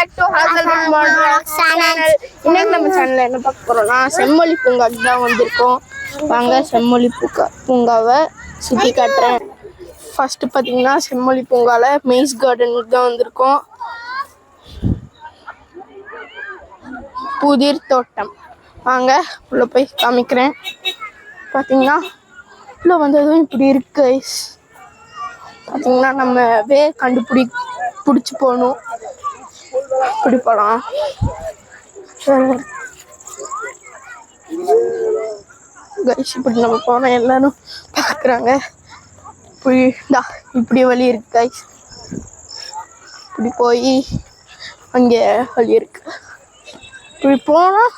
Back to Hazlewood morning channel. இன்னைக்கு நம்ம சேனல்ல என்ன பார்க்க போறோம்னா செம்மொழி பூங்காக்கு தான் வந்திருக்கோம். வாங்க செம்மொழி பூங்காவை சுற்றி காட்டுறேன். ஃபர்ஸ்ட் பார்த்தீங்கன்னா செம்மொழி பூங்கால மெய்ஸ் கார்டனுக்கு தான் வந்திருக்கோம். புதிர் தோட்டம் வாங்க உள்ள போய் காமிக்கிறேன். பார்த்தீங்கன்னா உள்ள வந்ததும் இப்படி இருக்கு. பார்த்தீங்கன்னா நம்ம பிடிச்சி போகணும். இப்படி போகலாம். கைஸ் இப்படி நம்ம போனால் எல்லாரும் பார்க்குறாங்க. இப்படி வழி இருக்கு கைஸ். இப்படி போய் அங்கே வழி இருக்கு. இப்படி போனால்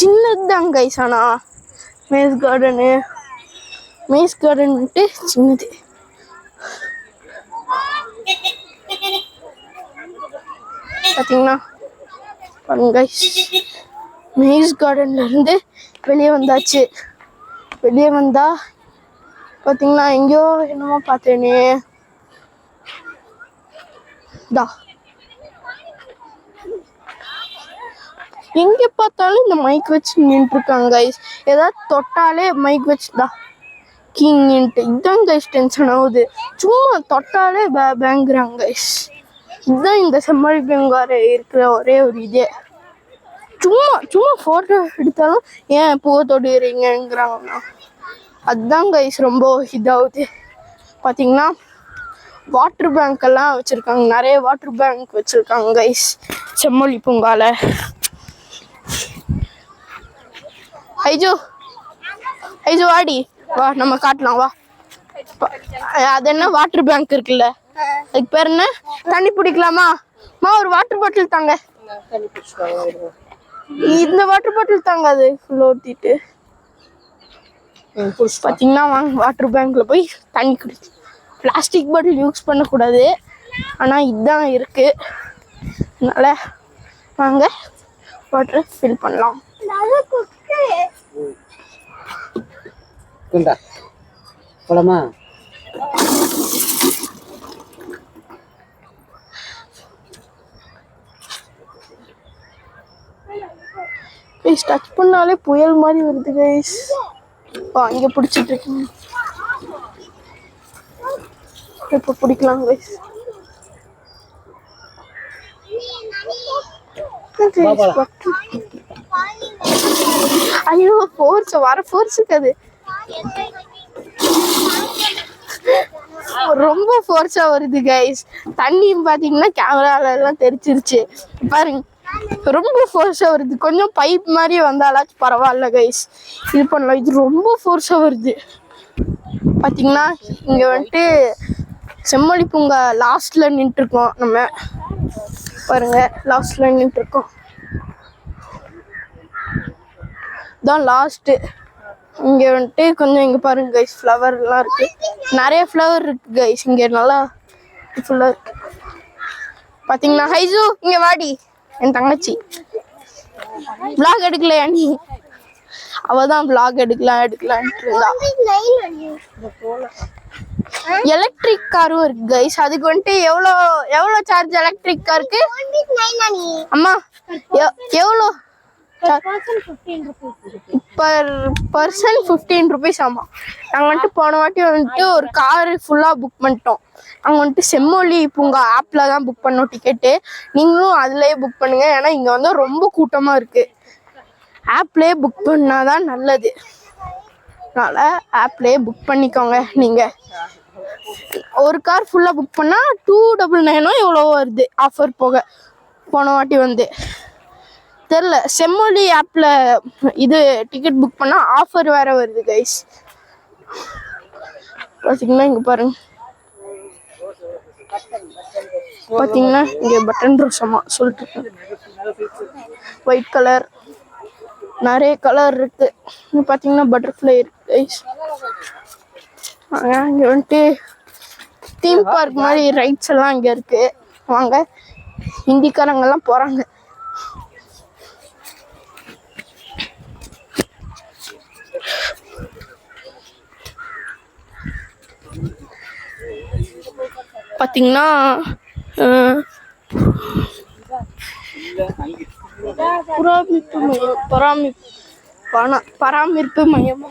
சின்னதுதான் கைஸ். ஆனால் மெய்ஸ் கார்டன்ட்டு சின்னது. பார்த்தீங்கன்னா பாருங்க மெய்ஸ் கார்டன்ல இருந்து வெளியே வந்தாச்சு. வெளியே வந்தா பார்த்தீங்கன்னா எங்கேயோ என்னமோ பார்த்தேனே. எங்க பார்த்தாலும் இந்த மைக் வச்சு நின்று இருக்காங்க கைஸ். ஏதாவது தொட்டாலே மைக் வச்சுதா கிங்ன்ட்டு. இதுதான் கைஸ் டென்ஷன் ஆகுது. சும்மா தொட்டாலே பேங்குறாங்க கைஸ். இதுதான் இந்த செம்மொழி பூங்கால இருக்கிற ஒரே ஒரு இதே. சும்மா ஃபோட்டோ எடுத்தாலும் ஏன் பூவை தொடுறீங்கிறாங்கன்னா அதுதான் கைஸ் ரொம்ப இதாகுது. பார்த்தீங்கன்னா வாட்டர் பேங்க் எல்லாம் வச்சுருக்காங்க. நிறைய வாட்டர் பேங்க் வச்சுருக்காங்க கைஸ் செம்மொழி பூங்கால. ஐஜோ வாடி வா நம்ம காட்டலாம் வா. அது என்ன வாட்டர் பேங்க் இருக்குல்ல, அதுக்கு பேர் என்ன? தண்ணி பிடிக்கலாமா? ஒரு வாட்டர் பாட்டில் தாங்க. இந்த வாட்டர் பாட்டில் தாங்க. அது ஊத்திட்டு பார்த்தீங்கன்னா வாங்க வாட்டர் பேங்க்ல போய் தண்ணி குடிச்சு. பிளாஸ்டிக் பாட்டில் யூஸ் பண்ணக்கூடாது, ஆனால் இதுதான் இருக்கு. அதனால வாங்க வாட்டர் ஃபில் பண்ணலாம். போலாமா? டச் பண்ணாலே புயல் மாதிரி வருது கைஸ். இங்க பிடிச்சிட்டு இருக்கீங்க. இப்ப பிடிக்கலாம் கைஸ். ஐயோ ஃபோர்ஸ் அது ரொம்ப ஃபோர்ஸா வருது கைஸ். தண்ணியும் பாத்தீங்கன்னா கேமரால எல்லாம் தெரிச்சிருச்சு பாருங்க. ரொம்ப ஃபோர்ஸா வருது. கொஞ்சம் பைப் மாதிரி வந்தாலாச்சும் பரவாயில்ல கைஸ். இது பண்ணலாம். இது ரொம்ப ஃபோர்ஸா வருது. பாத்தீங்கன்னா இங்க வந்துட்டு செம்மொழி பூங்கா லாஸ்ட்ல நின்று இருக்கோம். நம்ம பாருங்க லாஸ்ட்ல நின்று இருக்கோம். தான் லாஸ்ட். இங்க வந்துட்டு கொஞ்சம் இங்க பாருங்க கைஸ் ஃப்ளவர் எல்லாம் இருக்கு. நிறைய ஃப்ளவர் இருக்கு கைஸ். இங்க நல்லா ஃபுல்லா இருக்கு. பாத்தீங்கன்னா ஹைசு இங்க வாடி. என் தங்கச்சி விளாக் எடுக்கலையா நீ? அவதான் விளாக் எடுக்கலான்ட்டு இருந்தா. எலக்ட்ரிக் காரும் இருக்கு கைஸ். அதுக்கு வந்துட்டு எவ்வளோ சார்ஜ் எலக்ட்ரிக் காருக்கு? அம்மா எவ்வளோ? Person 15 rupees. ஆமா நாங்கள் வந்துட்டு போன வாட்டி வந்துட்டு ஒரு காரு ஃபுல்லாக புக் பண்ணிட்டோம். நாங்கள் வந்துட்டு செம்மொழி பூங்கா ஆப்பில் தான் புக் பண்ணோம் டிக்கெட்டு. நீங்களும் அதுலேயே புக் பண்ணுங்க. ஏன்னா இங்கே வந்து ரொம்ப கூட்டமாக இருக்குது. ஆப்லேயே புக் பண்ணாதான் நல்லது. அதனால் ஆப்லேயே புக் பண்ணிக்கோங்க. நீங்கள் ஒரு கார் ஃபுல்லாக புக் பண்ணால் 299 எவ்வளோ வருது ஆஃபர் போக. போன வாட்டி வந்து தெரில செம்மொழி ஆப்ல இது டிக்கெட் புக் பண்ணா ஆஃபர் வேற வருது கைஸ். பாத்தீங்கன்னா இங்க பாருங்க. பாத்தீங்கன்னா இங்க பட்டன் ரோசமா சொல்லிட்டு ஒயிட் கலர் நிறைய கலர் இருக்கு. பாத்தீங்கன்னா பட்டர்ஃப்ளை இருக்கு கைஸ். இங்க வந்துட்டு தீம் பார்க் மாதிரி ரைட்ஸ் எல்லாம் இங்க இருக்கு. வாங்க ஹிந்திக்காரங்க எல்லாம் போறாங்க. பார்த்தீங்கன்னா புறாமிப்பு மையம் பராமரிப்பு மையம்.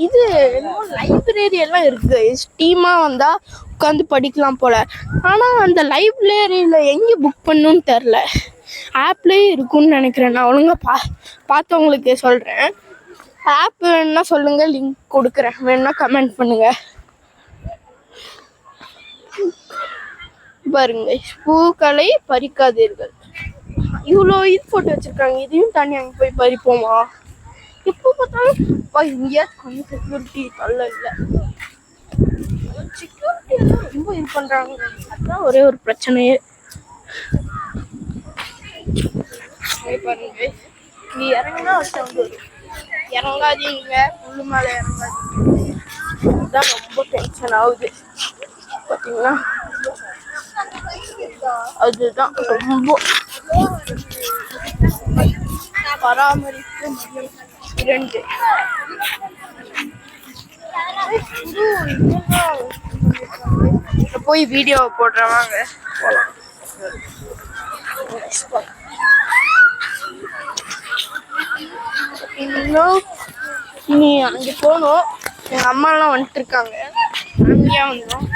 இது லைப்ரரி எல்லாம் இருக்கு, டீமா வந்தா உட்காந்து படிக்கலாம் போல. ஆனா அந்த லைப்ரரியில எங்க புக் பண்ணணும்னு தெரில. ஆப்லயே இருக்கும்னு நினைக்கிறேன். நான் ஒழுங்கா பார்த்தவங்களுக்கு சொல்றேன். ஆப் வேணும்னா சொல்லுங்க, லிங்க் கொடுக்குறேன், வேணும்னா கமெண்ட் பண்ணுங்க. பாருங்க, பூக்களை பறிக்காதீர்கள். இவ்வளோ இது போட்டு வச்சிருக்காங்க. இதையும் தாண்டி அங்கே போய் பறிப்போமா? எப்போ பார்த்தாலும் இங்கேயா கொஞ்சம் செக்யூரிட்டி தொல்லை இல்லை. செக்யூரிட்டி எல்லாம் ரொம்ப இது பண்றாங்க. அதுதான் ஒரே ஒரு பிரச்சனையே. பாருங்க, நீ இறங்கினா இறங்காதீங்க, புல்லு மேல இறங்காதீங்க. அதுதான் ரொம்ப டென்ஷன் ஆகுது பார்த்தீங்களா. அதுதான் ரொம்ப பராமரிப்பு மையம் 2. போய் வீடியோ போடுறவாங்க போலாம். இனி அங்கே போகணும். எங்கள் அம்மாலாம் வந்துட்டு இருக்காங்க. ஃபேமிலியாக வந்தோம்.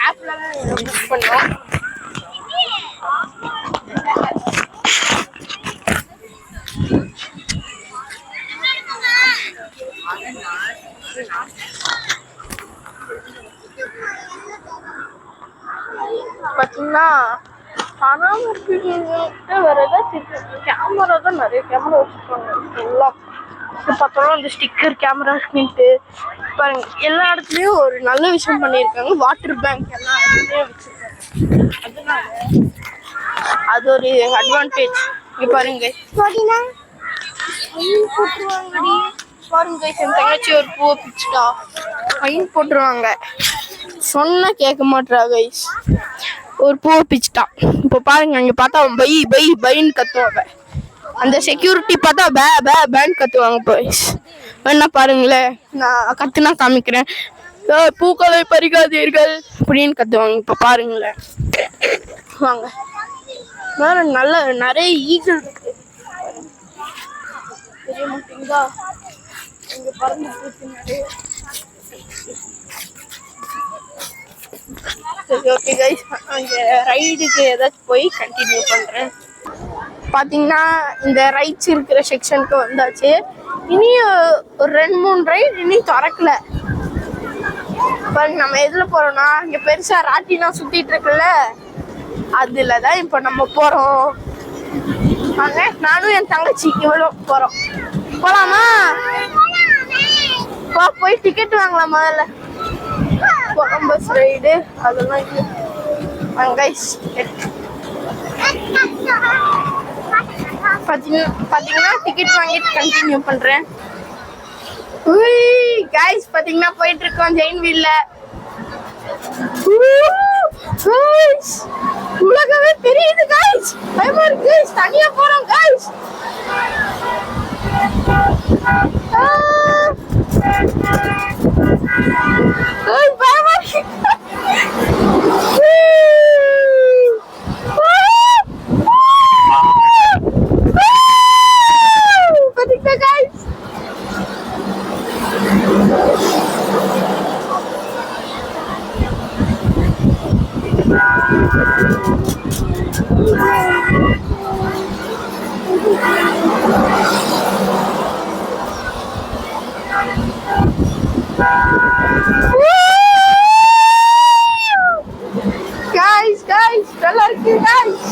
ஆப்ல தான் புக் பண்ணோம். பார்த்தீங்கன்னா பராமரிப்பு வேற ஏதாச்சும் கேமரா தான், நிறைய கேமரா வச்சுருக்காங்க. எல்லாம் பார்த்தாலும் அந்த ஸ்டிக்கர் கேமரா ஸ்கின்ட்டு பாருங்க. எல்லா இடத்துலையும் ஒரு நல்ல விஷயம் பண்ணியிருக்காங்க. வாட்டர் பேங்க் எல்லாம் இடத்துலையும் வச்சுருக்காங்க. அதனால அது ஒரு அட்வான்டேஜ். பாருங்க, போட்டுருவாங்கடி. பாருங்க, என் தங்கச்சி ஒரு பூவை பிச்சுட்டா, ஃபைன் போட்டுருவாங்க. சொன்னா கேட்க மாட்டா கைஸ். ஒரு பூவை பிச்சுட்டா. இப்போ பாருங்க, அங்கே பார்த்தா அவன் பை பை பைன்னு கத்துவாங்க. அந்த செக்யூரிட்டி பார்த்தா பே பே பேன்னு கத்துவாங்க பாய்ஸ். வேணா பாருங்களேன், நான் கத்துனா காமிக்கிறேன். பூக்களை பறிக்காதீர்கள் அப்படின்னு கத்துவாங்க. இப்போ பாருங்களேன், வாங்க. வேற நல்ல நிறைய ஈகிள் இருக்கு. தெரிய மாட்டீங்களா? இங்க பறந்து போச்சு நிறைய. சரி, ஓகே கைஸ், அங்கே ரைடுக்கு ஏதாச்சும் போய் கண்டினியூ பண்ணுறேன். பார்த்தீங்கன்னா இந்த ரைட்ஸ் இருக்கிற செக்ஷனுக்கு வந்தாச்சு. இனி ஒரு 2-3 ரைடு இனி திறக்கல. பாருங்க, நம்ம எதில் போகிறோம்னா இங்கே பெருசாக ராட்டினா சுற்றிட்டு இருக்குல்ல, அதில் தான் இப்போ நம்ம போகிறோம். வாங்க, நானும் என் தங்கச்சி இவ்வளோ போகிறோம். போகலாமா? போய் டிக்கெட் வாங்கலாம் முதல்ல. கொலம்பஸ் ரைடு அதெல்லாம் இல்லை. கைஸ், பார்த்தீங்கன்னா டிக்கெட் வாங்கிட்டு கண்டினியூ பண்ணுறேன். கைஸ், பார்த்தீங்கன்னா போயிட்டு இருக்கோம் ஜெயின் வீல்ல. உலகமே தெரியுது கைஸ். பயமா இருக்கு கைஸ், தனியா போறோம் கைஸ். பயமா இருக்கு. பார்த்தீங்கன்னா கைஸ், நல்லா இருக்கு கைஸ்.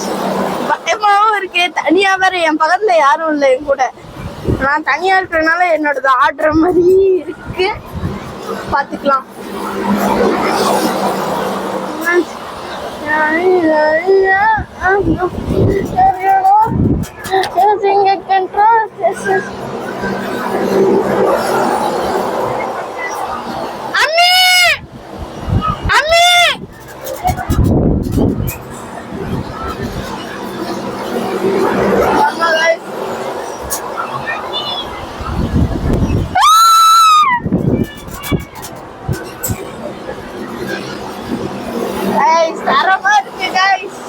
பயமாவும் இருக்கு. தனியா வேற, என் பக்கத்துல யாரும் இல்லை என் கூட. நான் தனியா இருக்கிறதுனால என்னோடது ஆடுற மாதிரி இருக்கு. பாத்துக்கலாம். தரமா இருக்கு கைஸ்.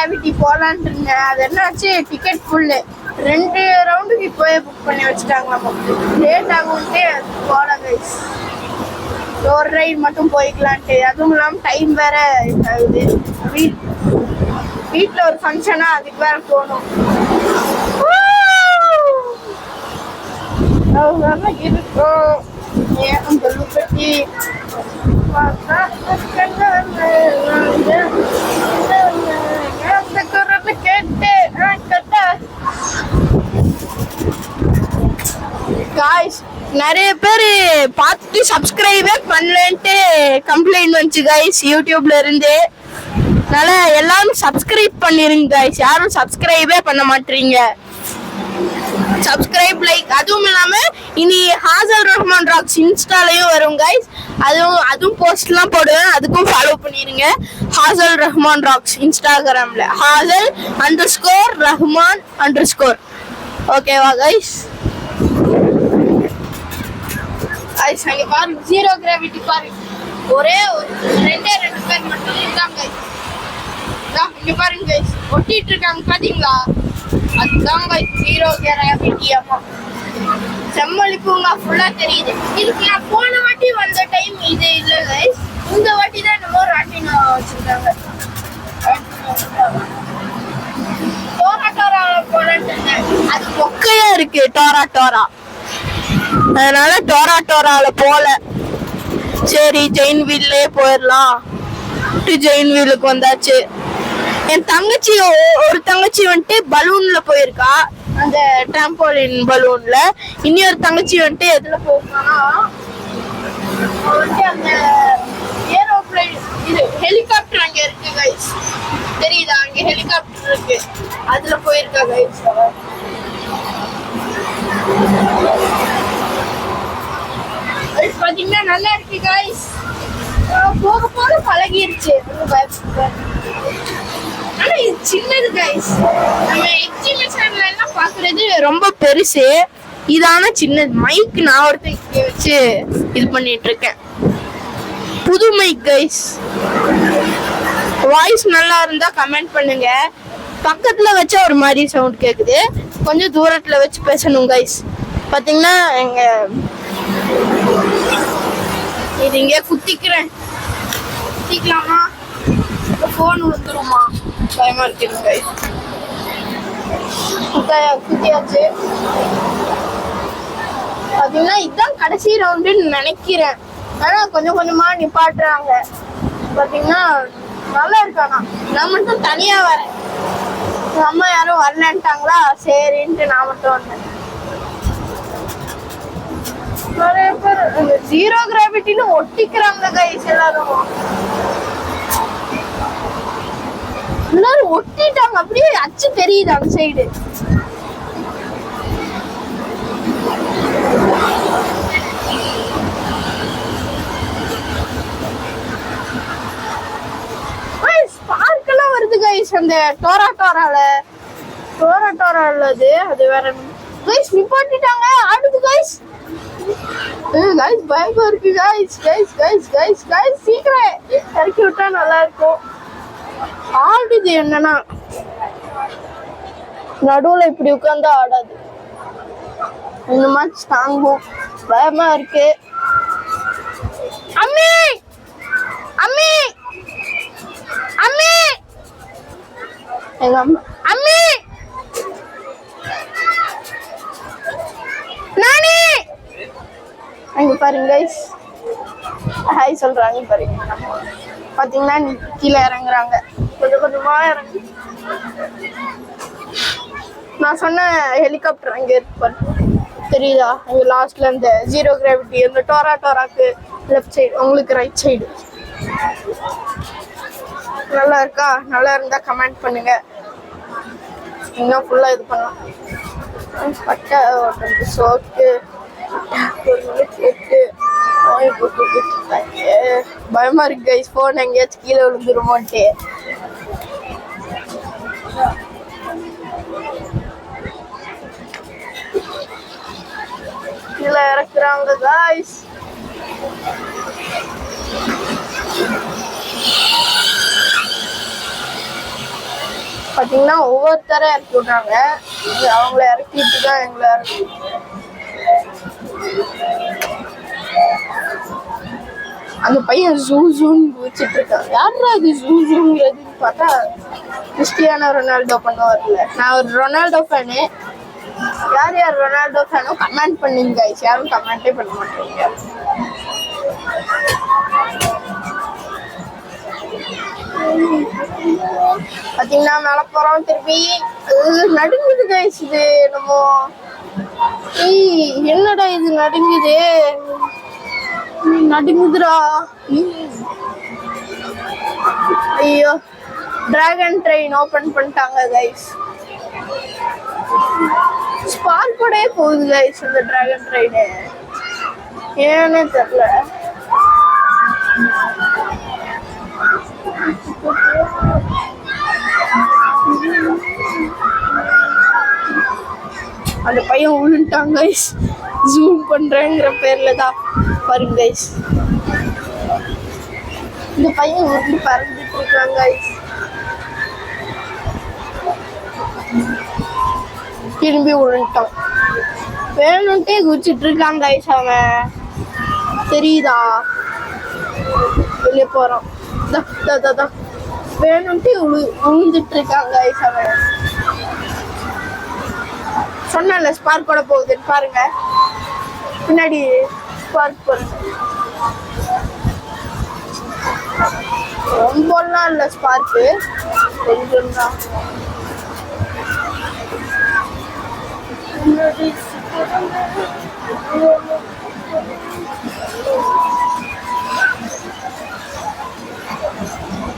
கிராவிட்டி போலான்னு இருந்தேன். அது என்னாச்சு, டிக்கெட் ஃபுல்லு. 2 ரவுண்டுக்கு இப்போவே புக் பண்ணி வச்சுட்டாங்க. நமக்கு லேட் ஆகும்ட்டு போல கைஸ். ஒரு ரைட் மட்டும் போய்க்கலான்ட்டு. அதுவும் இல்லாமல் டைம் வேற ஆகுது. வீட்டில் ஒரு ஃபங்க்ஷனா, அதுக்கு வேற போகணும். இருக்கும் ஏன் பற்றி கேட்டு காய்ஸ், நிறைய பேர் பார்த்துட்டு சப்ஸ்கிரைபே பண்ணலன்ட்டு கம்ப்ளைண்ட் வந்துச்சு கைஸ் யூடியூப்ல இருந்து. அதனால எல்லாரும் சப்ஸ்கிரைப் பண்ணிருங்க கைஸ். யாரும் சப்ஸ்கிரைபே பண்ண மாட்டீங்க. Subscribe, like. அதுவும் இல்லாம இனி ஹாசல் ரஹ்மான் ராக்ஸ் இன்ஸ்டாலையும் வரும் கைஸ். அதுவும் போஸ்ட்லாம் போடுவேன். அதுக்கும் ஃபாலோ பண்ணிருங்க. ஹாசல் ரஹ்மான் ராக்ஸ் இன்ஸ்டாகிராம்ல ஹாசல் _ரஹ்மான்_. ஓகேவா கைஸ்? கைஸ் அங்க பாருங்க, ஜீரோ கிராவிட்டி பாருங்க. ஒரே ரெண்டு பேர் மட்டும் இருக்காங்க கைஸ். இங்க பாருங்க கைஸ், ஒட்டிட்டு இருக்காங்க பாத்தீங்களா? அதுதான் கைஸ் ஜீரோ கிராவிட்டி. அம்மா செம்மொழி பூங்கா ஃபுல்லா தெரியுது. இதுக்கு நான் போன வாட்டி வந்த டைம் இது இல்ல கைஸ். இந்த வாட்டி தான் நம்ம ராட்டினா வச்சிருக்காங்க. டோரா போறேன்னு அது மொக்கையா இருக்கு. டோரா அதனால டோரால போல. சரி, ஜெயின் வீல்லே போயிடலாம். ஜெயின் வீலுக்கு வந்தாச்சு. என் தங்கச்சி, ஒரு தங்கச்சி வந்துட்டு பலூன்ல போயிருக்கா, அந்த டிராம்போலின் பலூன்ல. இன்னொரு தங்கச்சி வந்துட்டு எதுல போயிருக்கானா, வந்துட்டு அந்த ஏரோப்ளைன், இது ஹெலிகாப்டர் அங்க இருக்கு கைஸ். தெரியுதா? அங்க ஹெலிகாப்டர் இருக்கு, அதுல போயிருக்கா கைஸ். பாத்தீங்கன்னா நல்லா இருக்கு கைஸ். போக போக பழகிருச்சு. ஆனா இது சின்னது கைஸ். நம்ம எக்ஸிபிஷன்ல எல்லாம் பாக்குறது ரொம்ப பெருசு. இதான சின்னது. மைக் நான் ஒருத்தர் வச்சு இது பண்ணிட்டு இருக்கேன். புது மைக் கைஸ். வாய்ஸ் நல்லா இருந்தா கமெண்ட் பண்ணுங்க. பக்கத்துல வச்சா ஒரு மாதிரி சவுண்ட் கேக்குது. கொஞ்சம் தூரத்துல வச்சு பேசணும் கைஸ். பாத்தீங்கன்னா எங்க இது இங்கே குத்திக்கலாமா? போன் விழுந்துருமா? பயமா இருக்கு கைஸ். குத்தியாச்சு. பாத்தீங்கன்னா இதுதான் கடைசி ரவுண்டுன்னு நினைக்கிறேன். ஆனா கொஞ்சம் கொஞ்சமா நிப்பாட்டுறாங்க. பாத்தீங்கன்னா நல்லா இருக்கானா. நான் மட்டும் தனியா வரேன். அம்மா யாரும் வரலன்ட்டாங்களா, சரின்ட்டு நான் மட்டும் வந்தேன். நிறைய பேர் ஜீரோ கிராவிட்டின்னு ஒட்டிக்கிறாங்க கைஸ். எல்லாரும் ஒட்டிட்டாங்க. அப்படியே அச்சு தெரியுது அந்த சைடு. ஸ்பார்க் எல்லாம் வருது கைஸ் அந்த டோரால. அது வேற கைஸ். நிப்பாட்டிட்டாங்க, ஆடுது கைஸ். கைஸ் பயமா இருக்கு கைஸ். சீக்கிரம் இறக்கி விட்டா நல்லா இருக்கும். ஆடுது என்னன்னா, நடுவுல இப்படி உட்கார்ந்து ஆடாது. இந்த மாதிரி தாங்கும். பயமா இருக்கு. அம்மி எங்க அம்மா அம்மி நானே அங்க பாருங்க கைஸ். ஹாய் சொல்றாங்க பாருங்க. பாத்தீங்கன்னா கீழே இறங்குறாங்க. கொஞ்சம் கொஞ்சமா இறங்கு. நான் சொன்ன ஹெலிகாப்டர் அங்க இருக்கு தெரியுதா? அங்க லாஸ்ட்ல இந்த ஜீரோ கிராவிட்டி, இந்த டோராக்கு லெஃப்ட் சைடு, உங்களுக்கு ரைட் சைடு. நல்லா இருக்கா? நல்லா இருந்தா கமெண்ட் பண்ணுங்க. இன்னும் ஃபுல்லா இது பண்ணலாம். பட்டை சோக்கு பயமா இருக்கு கைஸ். போன் எங்கேயாச்சும் கீழே விழுந்துருமோன்ட்டு. கீழே இறக்குறாங்க கைஸ். பாத்தீங்கன்னா ஒவ்வொருத்தர இறக்கி விட்றாங்க. அவங்கள இறக்கிட்டு தான் எங்களை இறக்கி. அந்த பையன் ஜூ ஜூன்னு வச்சுட்டு இருக்கான். யாரா அது ஜூ ஜூங்கிறதுன்னு பார்த்தா கிறிஸ்டியானோ ரொனால்டோ பண்ண வரல. நான் ஒரு ரொனால்டோ ஃபேனு. யார் யார் ரொனால்டோ ஃபேனோ கமெண்ட் பண்ணுங்க கைஸ். யாரும் கமெண்டே பண்ண மாட்டேங்க. பாத்தீங்கன்னா மேல போறோம். திருப்பி நடுங்குது கைஸ். இது நம்ம என்னடா இது நடுங்குது, நடுங்குதுடா. ஐயோ, டிராகன் ட்ரெயின் ஓபன் பண்ணிட்டாங்க கைஸ். ஸ்பார்க்கோடே போகுது கைஸ் இந்த டிராகன் ட்ரெயின். ஏன்னு தெரியல. அந்த பையன் உழுந்துட்டாங்க கைஸ். ஜூம் பண்றேங்கிற பேர்ல தான் பாருங்க கைஸ். இந்த பையன் உருண்டு பறந்துட்டு இருக்காங்க கைஸ். திரும்பி உழுந்துட்டான். வேணும்ட்டே குதிச்சிட்டு இருக்கான் கைஸ். அவன் தெரியுதா? வெளியே போறான். வேணும்ட்டே உழுந்துட்டு இருக்கான் கைஸ். அவன் சொன்னல ஸ்பார்க்கோட போகுதுன்னு பாருங்க. பின்னாடி ஸ்பார்க் பாருங்க. ரொம்பலாம் இல்ல ஸ்பார்க்கு, கொஞ்சம் தான்.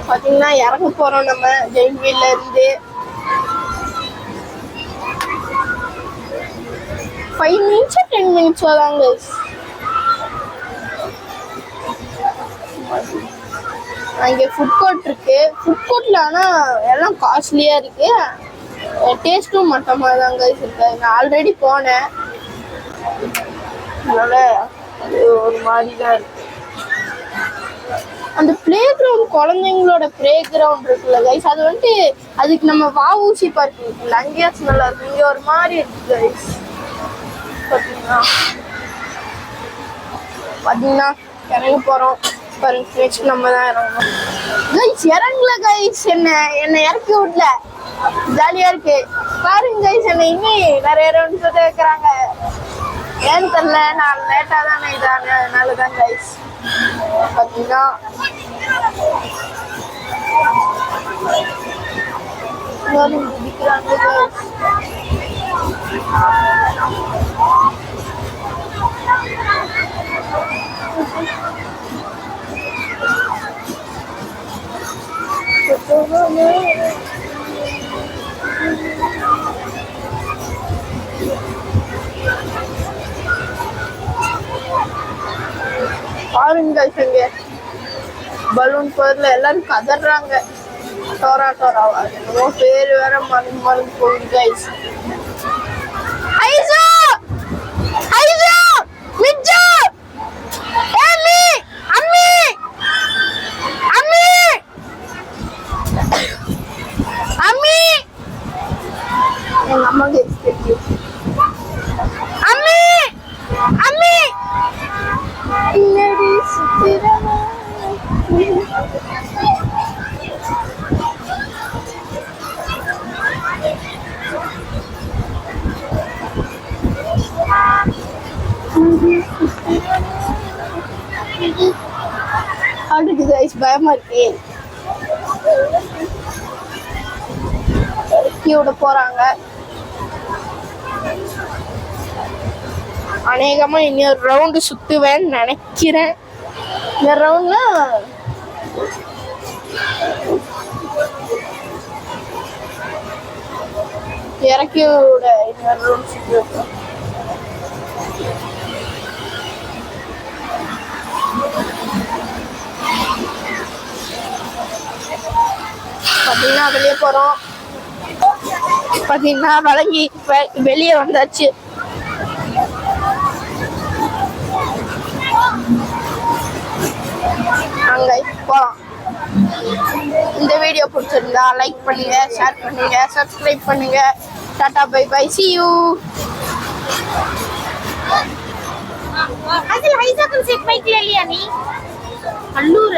பாத்தீங்கன்னா இறங்க போறோம் நம்ம ஜெயின்வீல்ல இருந்து. 5 minutes 10 minutes வராங்க. அங்கே ஃபுட் கோர்ட் இருக்கு. ஃபுட் கோர்ட்ல ஆனால் எல்லாம் காஸ்ட்லியா இருக்கு. டேஸ்ட்டும் மட்டமாக தான் கைஸ் இருக்கு. நான் ஆல்ரெடி போனேன், அதனால ஒரு மாதிரி தான் இருக்கு. அந்த பிளே கிரவுண்ட், குழந்தைங்களோட பிளே கிரவுண்ட் இருக்குல்ல கைஸ், அது வந்துட்டு அதுக்கு நம்ம வஉசி பார்க் இருக்குல்ல, அங்கேயாச்சும் நல்லா இருக்கு. இங்கே ஒரு மாதிரி இருக்கு கைஸ். பாத்தீங்கன்னா இறங்க போறோம் பாருங்க. நெக்ஸ்ட் நம்ம தான் இறங்கணும் கைஸ். இறங்கல கைஸ், என்ன இறக்கி விடல. ஜாலியா இருக்கு பாருங்க கைஸ். என்ன இன்னும் நிறைய ரவுண்ட் சொல்லிட்டு வைக்கிறாங்க. ஏன்னு தெரியல, நான் லேட்டா தானே இதாங்க, அதனாலதான் கைஸ். பாத்தீங்கன்னா குதிக்கிறாங்க கைஸ். பாருங்க இங்க பலூன் பேர்ல எல்லாரும் கதறாங்க. டோரா டோராவா என்னமோ பேரு வேற மறந்து போகுது கைஸ். ஐசோ ஐசோ மிஜ்ஜு ஏமி அம்மி அம்மி அம்மி எங்க அம்மா கேட்குது. அம்மி அம்மி இன்னடி சுத்திரமா. அடுத்து கைஸ் பயமா இருக்கு. விட போறாங்க. அநேகமா இன்னொரு ரவுண்டு சுத்துவேன்னு நினைக்கிறேன். இந்த ரவுண்ட்ல இறக்கி விட இன்னொரு ரவுண்ட் சுத்துவேன். பாத்தீங்கன்னா வெளியே போறோம். பாத்தீங்கன்னா வழங்கி வெளியே வந்தாச்சு. அங்க போலாம். இந்த வீடியோ பிடிச்சிருந்தா லைக் பண்ணுங்க, ஷேர் பண்ணுங்க, சப்ஸ்கிரைப் பண்ணுங்க. Tata bye bye, see you. அதில் ஹைஜாக்கன் செட் மைக்ல இல்லையா நீ? அல்லூர்